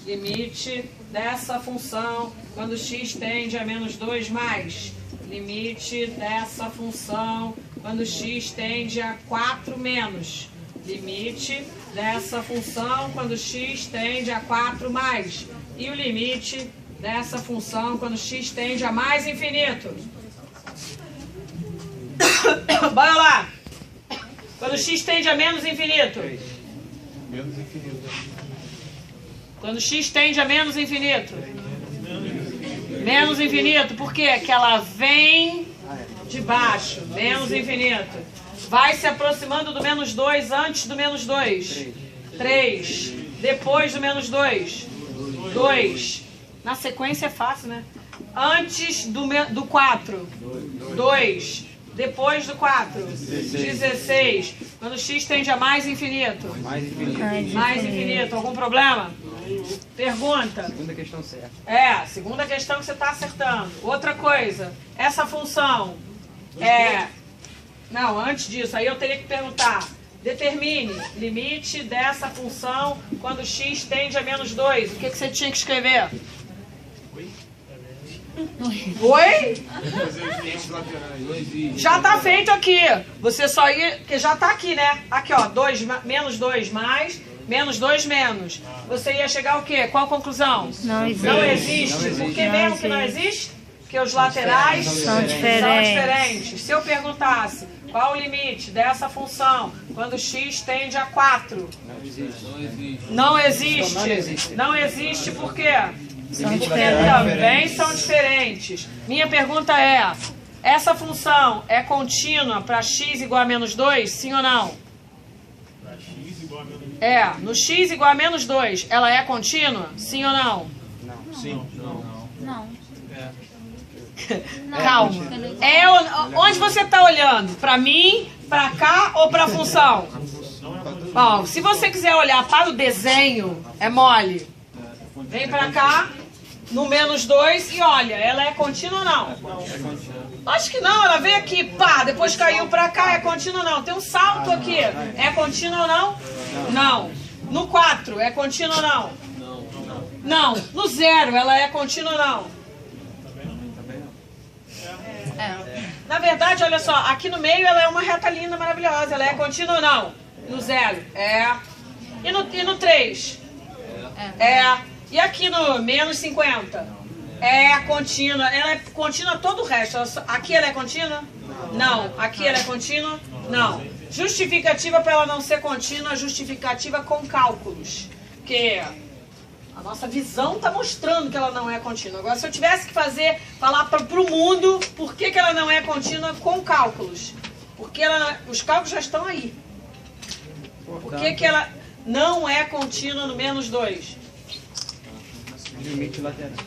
limite dessa função quando x tende a menos 2 mais. Limite dessa função quando x tende a 4 menos. Limite dessa função quando x tende a 4 mais. E o limite dessa função quando x tende a mais infinito. Bora lá. Quando x tende a menos infinito. Menos infinito. Quando x tende a menos infinito. Menos infinito. Por quê? Que ela vem de baixo. Menos infinito. Vai se aproximando do menos 2 antes do menos 2. 3. Depois do menos 2. 2. Na sequência é fácil, né? Antes do 4. 2. Depois do 4. 16. Quando x tende a mais infinito. Mais infinito. Algum problema? Pergunta. Segunda questão certa. Segunda questão que você está acertando. Outra coisa. Essa função é... Não, antes disso, aí eu teria que perguntar. Determine limite dessa função quando x tende a menos 2. O que você tinha que escrever? Oi? Já está feito aqui. Você só ia... Porque já está aqui, né? Aqui, ó. Menos 2 mais, menos 2 menos. Você ia chegar ao quê? Qual a conclusão? Não existe. Não existe. Por que mesmo que não existe? Porque os laterais são diferentes. Se eu perguntasse qual o limite dessa função quando x tende a 4? Não existe. Não existe por quê? Porque também são diferentes. Minha pergunta é, essa função é contínua para x igual a menos 2? Sim ou não? No x igual a menos 2, ela é contínua? Sim ou não? Não. Sim. Não. Calma. Onde você está olhando? Para mim, para cá ou para a função? Bom, se você quiser olhar para o desenho, é mole. Vem para cá, no menos 2 e olha, ela é contínua ou não? Acho que não, ela veio aqui, pá, depois caiu para cá, é contínua ou não? Tem um salto aqui, é contínua ou não? Não. No 4, é contínua ou não? Não. No 0, ela é contínua ou não? Na verdade, olha só, aqui no meio ela é uma reta linda, maravilhosa. Ela é contínua ou não? No 0? E no 3? E aqui no menos 50? É contínua. Ela é contínua todo o resto. Aqui ela é contínua? Não. Aqui ela é contínua? Não. Justificativa para ela não ser contínua, justificativa com cálculos. Porque a nossa visão está mostrando que ela não é contínua. Agora, se eu tivesse que falar para o mundo por que ela não é contínua com cálculos. Porque os cálculos já estão aí. Por que ela não é contínua no menos 2?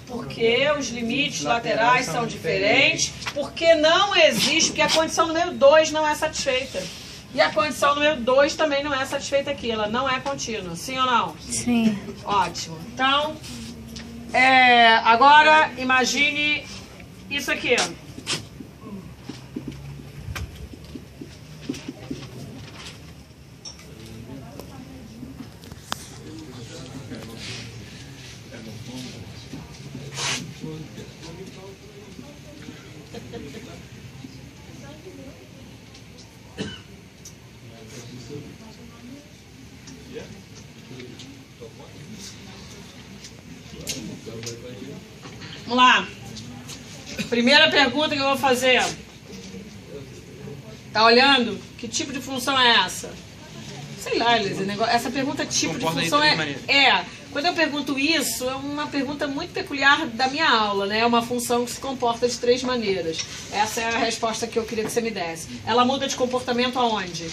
Porque os limites laterais são diferentes. Porque não existe, porque a condição número 2 não é satisfeita. E a condição número 2 também não é satisfeita aqui. Ela não é contínua. Sim ou não? Sim. Ótimo. Então, agora imagine isso aqui. Vamos lá. Primeira pergunta que eu vou fazer. Tá olhando? Que tipo de função é essa? Sei lá, Elisa, essa pergunta tipo de função quando eu pergunto isso, é uma pergunta muito peculiar da minha aula, né? É uma função que se comporta de 3 maneiras. Essa é a resposta que eu queria que você me desse. Ela muda de comportamento aonde?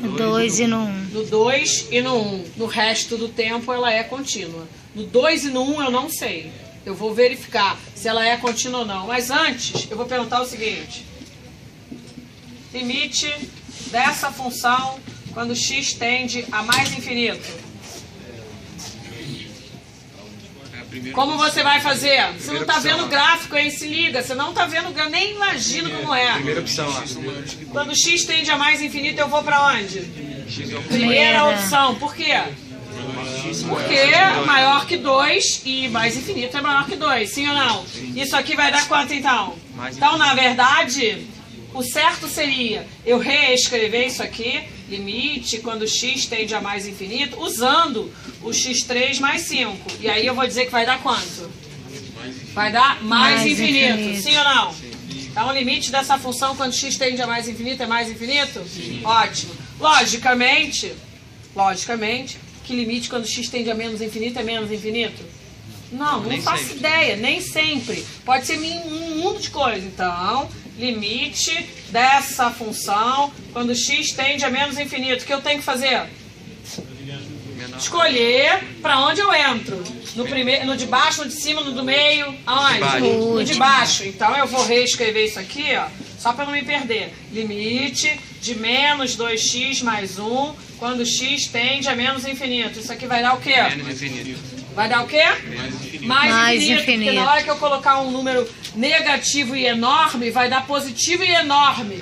No 2 e no 1. No 2 e no 1. No resto do tempo ela é contínua. No 2 e no 1 eu não sei. Eu vou verificar se ela é contínua ou não. Mas antes, eu vou perguntar o seguinte. Limite dessa função quando x tende a mais infinito. Como você vai fazer? Você não está vendo o gráfico aí, se liga. Você não está vendo o gráfico, nem imagina como é. Primeira opção lá. Quando x tende a mais infinito, eu vou para onde? Primeira opção. Por quê? Porque é maior que 2 e mais infinito é maior que 2, sim ou não? Isso aqui vai dar quanto então? Então, na verdade, o certo seria eu reescrever isso aqui, limite quando x tende a mais infinito, usando o x3 mais 5. E aí eu vou dizer que vai dar quanto? Vai dar mais infinito, sim ou não? Então, o limite dessa função quando x tende a mais infinito é mais infinito? Sim. Ótimo. Logicamente, que limite quando x tende a menos infinito é menos infinito? Não faço ideia, nem sempre. Pode ser um mundo de coisas. Então, limite dessa função quando x tende a menos infinito. O que eu tenho que fazer? Escolher para onde eu entro. No primeiro, no de baixo, no de cima, no do meio, aonde? No de baixo. Então eu vou reescrever isso aqui, ó, só para não me perder. Limite de menos 2x mais 1 quando x tende a menos infinito. Isso aqui vai dar o quê? Menos infinito. Vai dar o quê? Mais infinito. Porque na hora que eu colocar um número negativo e enorme, vai dar positivo e enorme.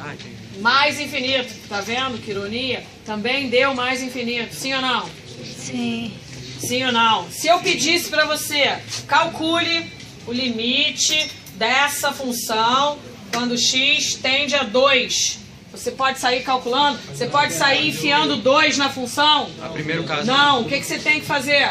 Mais infinito. Tá vendo que ironia? Também deu mais infinito. Sim ou não? Sim. Sim ou não? Se eu pedisse para você, calcule o limite dessa função quando x tende a 2. Você pode sair calculando? Você pode sair enfiando 2 na função? No primeiro caso. Não, o que você tem que fazer?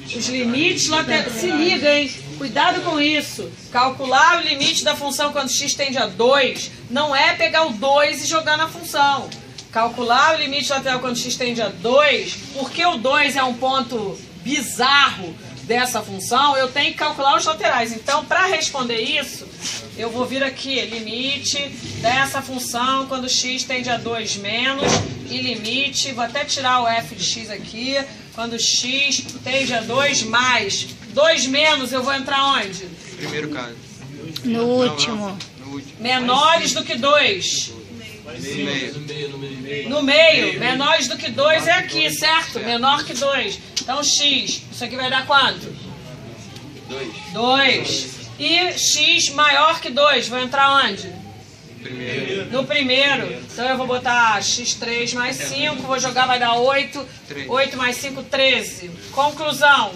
Os limites laterais. Se liga, hein? Cuidado com isso. Calcular o limite da função quando x tende a 2 não é pegar o 2 e jogar na função. Calcular o limite lateral quando x tende a 2, porque o 2 é um ponto bizarro dessa função, eu tenho que calcular os laterais. Então, para responder isso, eu vou vir aqui, limite dessa função quando x tende a 2 menos, e limite, vou até tirar o f de x aqui, quando x tende a 2 mais. 2 menos, eu vou entrar onde? Primeiro caso. No último. Menores do que 2. No meio, menores do que 2 é aqui, certo? Menor que 2. Então, x, isso aqui vai dar quanto? 2. E x maior que 2, vou entrar onde? No primeiro. Então, eu vou botar x3 mais 5, vou jogar, vai dar 8. 8 mais 5, 13. Conclusão.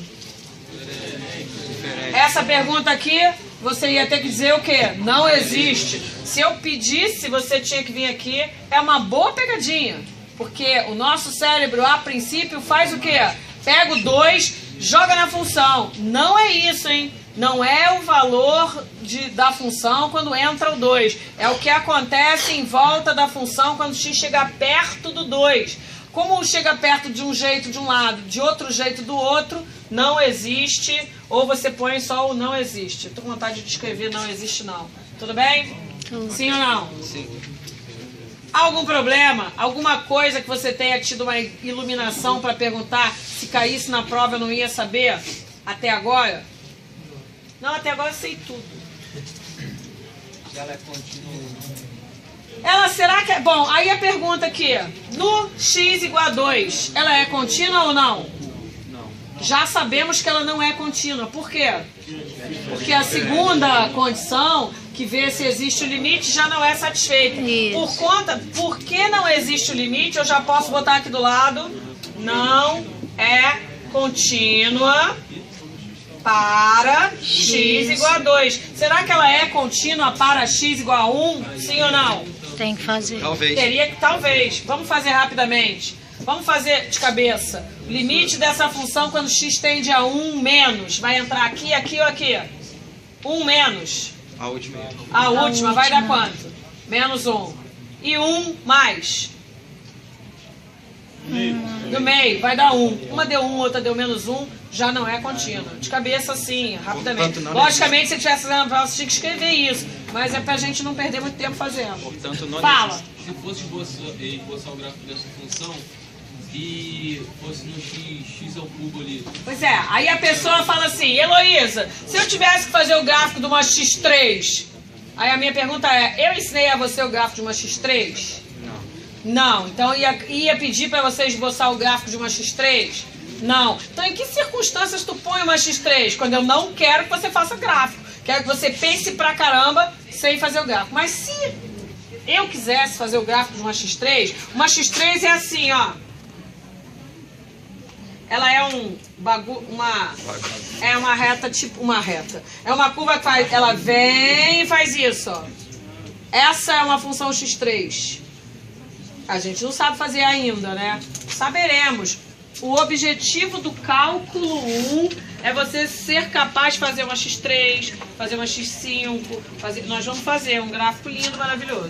Essa pergunta aqui, você ia ter que dizer o quê? Não existe. Se eu pedisse, você tinha que vir aqui. É uma boa pegadinha. Porque o nosso cérebro, a princípio, faz o quê? Pega o 2, joga na função. Não é isso, hein? Não é o valor da função quando entra o 2. É o que acontece em volta da função quando x chega perto do 2. Como chega perto de um jeito de um lado, de outro jeito do outro, não existe. Ou você põe só o não existe. Estou com vontade de escrever não existe não. Tudo bem? Sim ou não? Sim. Algum problema? Alguma coisa que você tenha tido uma iluminação para perguntar se caísse na prova eu não ia saber? Até agora? Não, até agora eu sei tudo. Ela é contínua. Ela será que é... Bom, aí a pergunta aqui. No x igual a 2, ela é contínua ou não? Já sabemos que ela não é contínua. Por quê? Porque a segunda condição, que vê se existe o limite, já não é satisfeita. Por que não existe o limite, eu já posso botar aqui do lado. Não é contínua para x igual a 2. Será que ela é contínua para x igual a 1? Sim ou não? Tem que fazer. Talvez. Teria que talvez. Vamos fazer rapidamente. Vamos fazer de cabeça. O limite dessa função quando x tende a 1 menos. Vai entrar aqui, aqui ou aqui? 1 menos. A última. A última vai dar quanto? Menos 1. E 1 mais. No meio, vai dar 1. Uma deu 1, outra deu menos 1. Já não é contínua. De cabeça assim, rapidamente. Logicamente, se você estivesse fazendo a prova, você tinha que escrever isso. Mas é pra gente não perder muito tempo fazendo. Portanto, não Fala. Se fosse esboçar o gráfico dessa função e fosse no x ao cubo ali. Pois é, aí a pessoa fala assim, Heloísa, se eu tivesse que fazer o gráfico de uma x3, aí a minha pergunta é, eu ensinei a você o gráfico de uma x3? Não. Então ia pedir para você esboçar o gráfico de uma x3? Não. Então em que circunstâncias tu põe uma x3? Quando eu não quero que você faça gráfico. Quero que você pense pra caramba sem fazer o gráfico. Mas se eu quisesse fazer o gráfico de uma x3 é assim, ó. ela é uma reta, tipo uma reta. É uma curva que faz, ela vem e faz isso, ó. Essa é uma função x3. A gente não sabe fazer ainda, né? Saberemos. O objetivo do cálculo 1 é você ser capaz de fazer uma x3, fazer uma x5, nós vamos fazer um gráfico lindo, maravilhoso.